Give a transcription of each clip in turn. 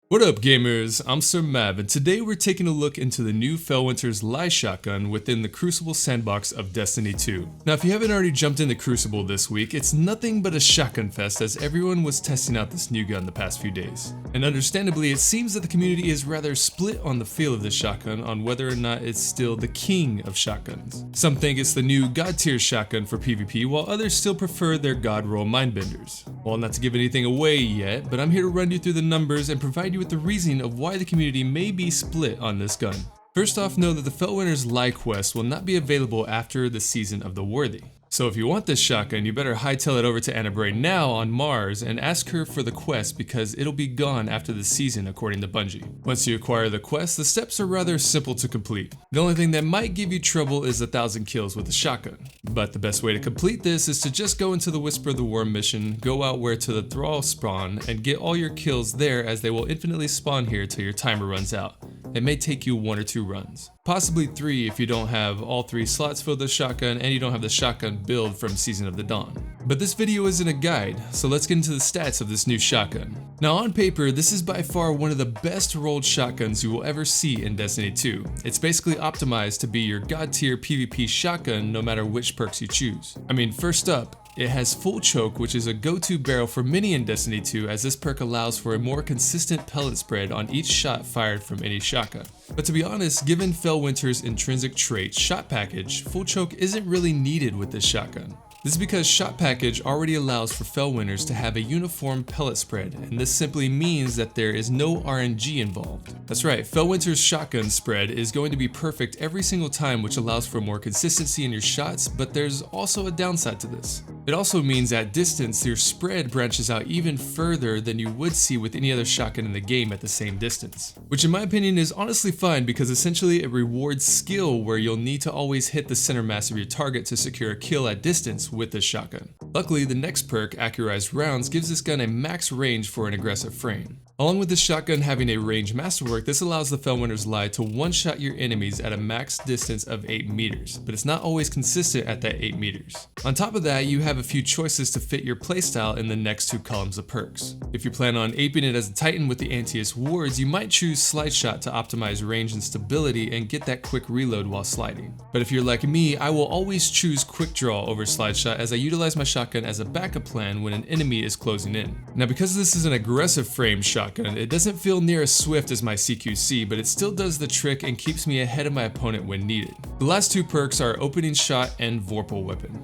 What up gamers, I'm Sir Mav, and today we're taking a look into the new Felwinter's Light Shotgun within the Crucible sandbox of Destiny 2. Now if you haven't already jumped into Crucible this week, it's nothing but a shotgun fest as everyone was testing out this new gun the past few days. And understandably, it seems that the community is rather split on the feel of this shotgun on whether or not it's still the king of shotguns. Some think it's the new god tier shotgun for PvP, while others still prefer their god roll mindbenders. Well, not to give anything away yet, but I'm here to run you through the numbers and provide you with the reasoning of why the community may be split on this gun. First off, know that the Felwinter's Lie quest will not be available after the Season of the Worthy. So if you want this shotgun, you better hightail it over to Anna Bray now on Mars and ask her for the quest because it'll be gone after the season according to Bungie. Once you acquire the quest, the steps are rather simple to complete. The only thing that might give you trouble is 1,000 kills with the shotgun. But the best way to complete this is to just go into the Whisper of the Worm mission, go out where to the Thrall spawn, and get all your kills there as they will infinitely spawn here till your timer runs out. It may take you 1 or 2 runs. Possibly 3 if you don't have all 3 slots filled with the shotgun and you don't have the shotgun build from Season of the Dawn. But this video isn't a guide, so let's get into the stats of this new shotgun. Now on paper, this is by far one of the best rolled shotguns you will ever see in Destiny 2. It's basically optimized to be your god tier PvP shotgun no matter which perks you choose. I mean, first up, it has full choke, which is a go-to barrel for many in Destiny 2 as this perk allows for a more consistent pellet spread on each shot fired from any shotgun. But to be honest, given Felwinter's intrinsic trait, Shot Package, full choke isn't really needed with this shotgun. This is because Shot Package already allows for Felwinters to have a uniform pellet spread, and this simply means that there is no RNG involved. That's right, Felwinter's shotgun spread is going to be perfect every single time, which allows for more consistency in your shots, but there's also a downside to this. It also means at distance, your spread branches out even further than you would see with any other shotgun in the game at the same distance. Which in my opinion is honestly fine because essentially it rewards skill where you'll need to always hit the center mass of your target to secure a kill at distance with this shotgun. Luckily, the next perk, Accurized Rounds, gives this gun a max range for an aggressive frame. Along with this shotgun having a range masterwork, this allows the Felwinter's Lie to one-shot your enemies at a max distance of 8 meters, but it's not always consistent at that 8 meters. On top of that, you have a few choices to fit your playstyle in the next 2 columns of perks. If you plan on aping it as a Titan with the Antius wards, you might choose Slide Shot to optimize range and stability and get that quick reload while sliding. But if you're like me, I will always choose Quick Draw over Slide Shot as I utilize my shotgun as a backup plan when an enemy is closing in. Now because this is an aggressive frame shotgun, it doesn't feel near as swift as my CQC, but it still does the trick and keeps me ahead of my opponent when needed. The last 2 perks are Opening Shot and Vorpal Weapon.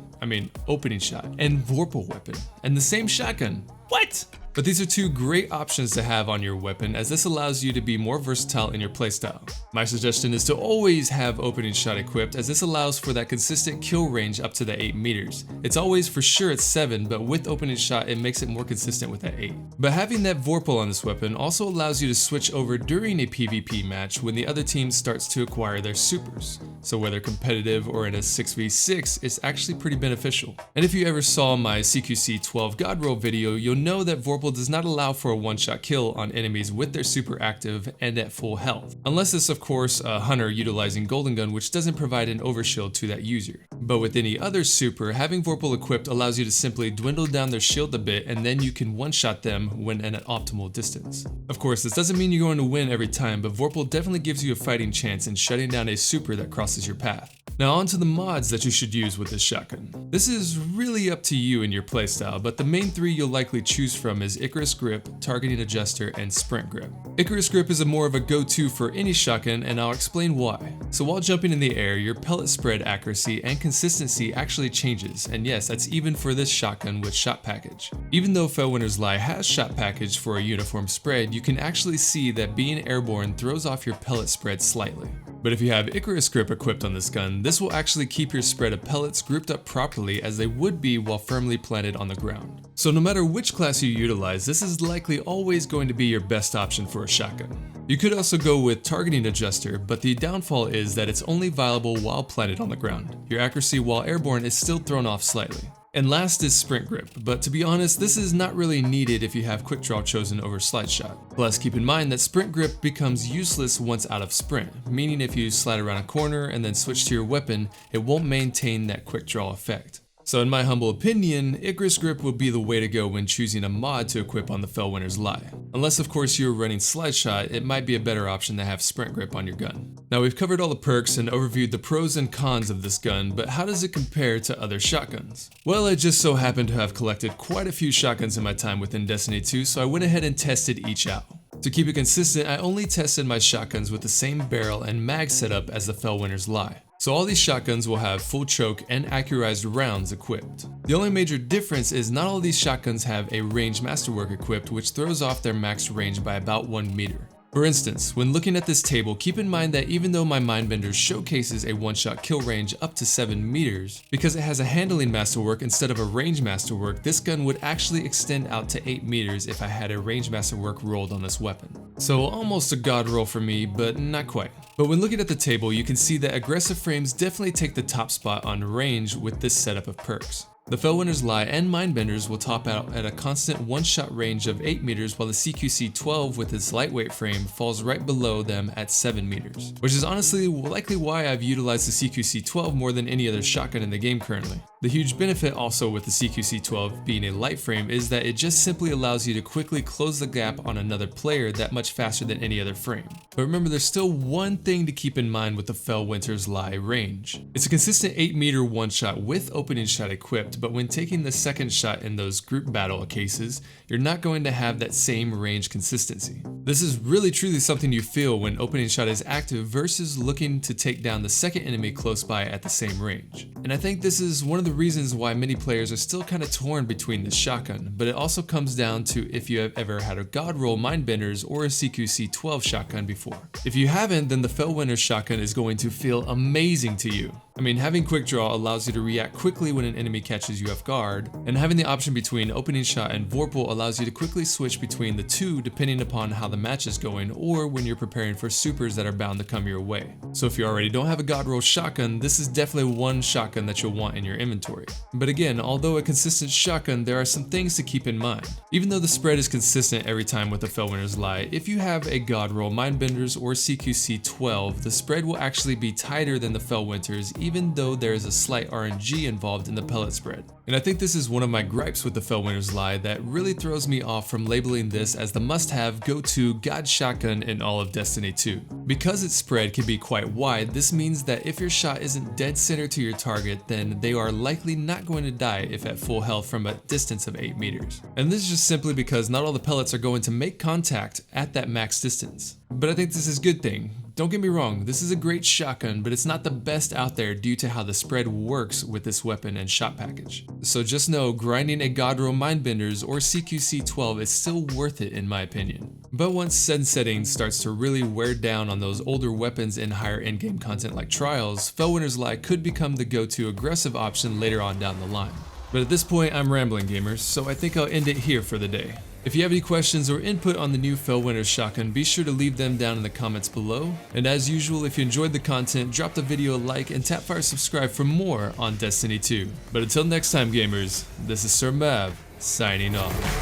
Opening Shot and Vorpal Weapon. And the same shotgun. What? But these are 2 great options to have on your weapon as this allows you to be more versatile in your playstyle. My suggestion is to always have Opening Shot equipped as this allows for that consistent kill range up to the 8 meters. It's always for sure at 7, but with Opening Shot it makes it more consistent with that 8. But having that Vorpal on this weapon also allows you to switch over during a PvP match when the other team starts to acquire their supers. So whether competitive or in a 6v6, it's actually pretty beneficial. And if you ever saw my CQC 12 God Roll video, you'll know that Vorpal does not allow for a one-shot kill on enemies with their super active and at full health. Unless it's of course a hunter utilizing Golden Gun, which doesn't provide an overshield to that user. But with any other super, having Vorpal equipped allows you to simply dwindle down their shield a bit and then you can one-shot them when at an optimal distance. Of course, this doesn't mean you're going to win every time, but Vorpal definitely gives you a fighting chance in shutting down a super that crosses your path. Now on to the mods that you should use with this shotgun. This is really up to you and your playstyle, but the main 3 you'll likely choose from is Icarus Grip, Targeting Adjuster, and Sprint Grip. Icarus Grip is a more of a go-to for any shotgun, and I'll explain why. So while jumping in the air, your pellet spread accuracy and consistency actually changes, and yes, that's even for this shotgun with Shot Package. Even though Felwinter's Lie has Shot Package for a uniform spread, you can actually see that being airborne throws off your pellet spread slightly. But if you have Icarus Grip equipped on this gun, this will actually keep your spread of pellets grouped up properly as they would be while firmly planted on the ground. So no matter which class you utilize, this is likely always going to be your best option for a shotgun. You could also go with Targeting Adjuster, but the downfall is that it's only viable while planted on the ground. Your accuracy while airborne is still thrown off slightly. And last is Sprint Grip, but to be honest, this is not really needed if you have Quick Draw chosen over Slide Shot. Plus, keep in mind that Sprint Grip becomes useless once out of Sprint, meaning if you slide around a corner and then switch to your weapon, it won't maintain that Quick Draw effect. So in my humble opinion, Icarus Grip would be the way to go when choosing a mod to equip on the Felwinter's Lie. Unless of course you're running Slide Shot, it might be a better option to have Sprint Grip on your gun. Now we've covered all the perks and overviewed the pros and cons of this gun, but how does it compare to other shotguns? Well, I just so happen to have collected quite a few shotguns in my time within Destiny 2, so I went ahead and tested each out. To keep it consistent, I only tested my shotguns with the same barrel and mag setup as the Felwinter's Lie. So all these shotguns will have full choke and accurized rounds equipped. The only major difference is not all of these shotguns have a ranged masterwork equipped, which throws off their max range by about 1 meter. For instance, when looking at this table, keep in mind that even though my Mindbender showcases a one-shot kill range up to 7 meters, because it has a handling masterwork instead of a range masterwork, this gun would actually extend out to 8 meters if I had a range masterwork rolled on this weapon. So almost a god roll for me, but not quite. But when looking at the table, you can see that aggressive frames definitely take the top spot on range with this setup of perks. The Felwinter's Lie and Mindbenders will top out at a constant one-shot range of 8 meters, while the CQC-12 with its lightweight frame falls right below them at 7 meters. Which is honestly likely why I've utilized the CQC-12 more than any other shotgun in the game currently. The huge benefit also with the CQC-12 being a light frame is that it just simply allows you to quickly close the gap on another player that much faster than any other frame. But remember, there's still one thing to keep in mind with the Felwinter's Lie range. It's a consistent 8 meter one-shot with opening shot equipped, but when taking the second shot in those group battle cases, you're not going to have that same range consistency. This is really truly something you feel when opening shot is active versus looking to take down the second enemy close by at the same range. And I think this is one of the reasons why many players are still kind of torn between this shotgun, but it also comes down to if you have ever had a God Roll Mindbenders or a CQC-12 shotgun before. If you haven't, then the Felwinter shotgun is going to feel amazing to you. I mean, having quick draw allows you to react quickly when an enemy catches you off guard, and having the option between opening shot and Vorpal allows you to quickly switch between the two depending upon how the match is going or when you're preparing for supers that are bound to come your way. So if you already don't have a God Roll shotgun, this is definitely one shotgun that you'll want in your inventory. But again, although a consistent shotgun, there are some things to keep in mind. Even though the spread is consistent every time with the Felwinter's Lie, if you have a God Roll Mindbenders or CQC-12, the spread will actually be tighter than the Felwinters, even though there is a slight RNG involved in the pellet spread. And I think this is one of my gripes with the Felwinter's Lie that really throws me off from labeling this as the must-have go-to God shotgun in all of Destiny 2. Because its spread can be quite wide, this means that if your shot isn't dead center to your target, then they are likely not going to die if at full health from a distance of 8 meters. And this is just simply because not all the pellets are going to make contact at that max distance. But I think this is a good thing. Don't get me wrong, this is a great shotgun, but it's not the best out there due to how the spread works with this weapon and shot package. So just know, grinding a God Roll Mindbenders or CQC-12 is still worth it in my opinion. But once said setting starts to really wear down on those older weapons in higher in-game content like Trials, Felwinter's Lie could become the go-to aggressive option later on down the line. But at this point, I'm rambling, gamers, so I think I'll end it here for the day. If you have any questions or input on the new Felwinter shotgun, be sure to leave them down in the comments below. And as usual, if you enjoyed the content, drop the video a like and tap fire subscribe for more on Destiny 2. But until next time, gamers, this is Sir Mav, signing off.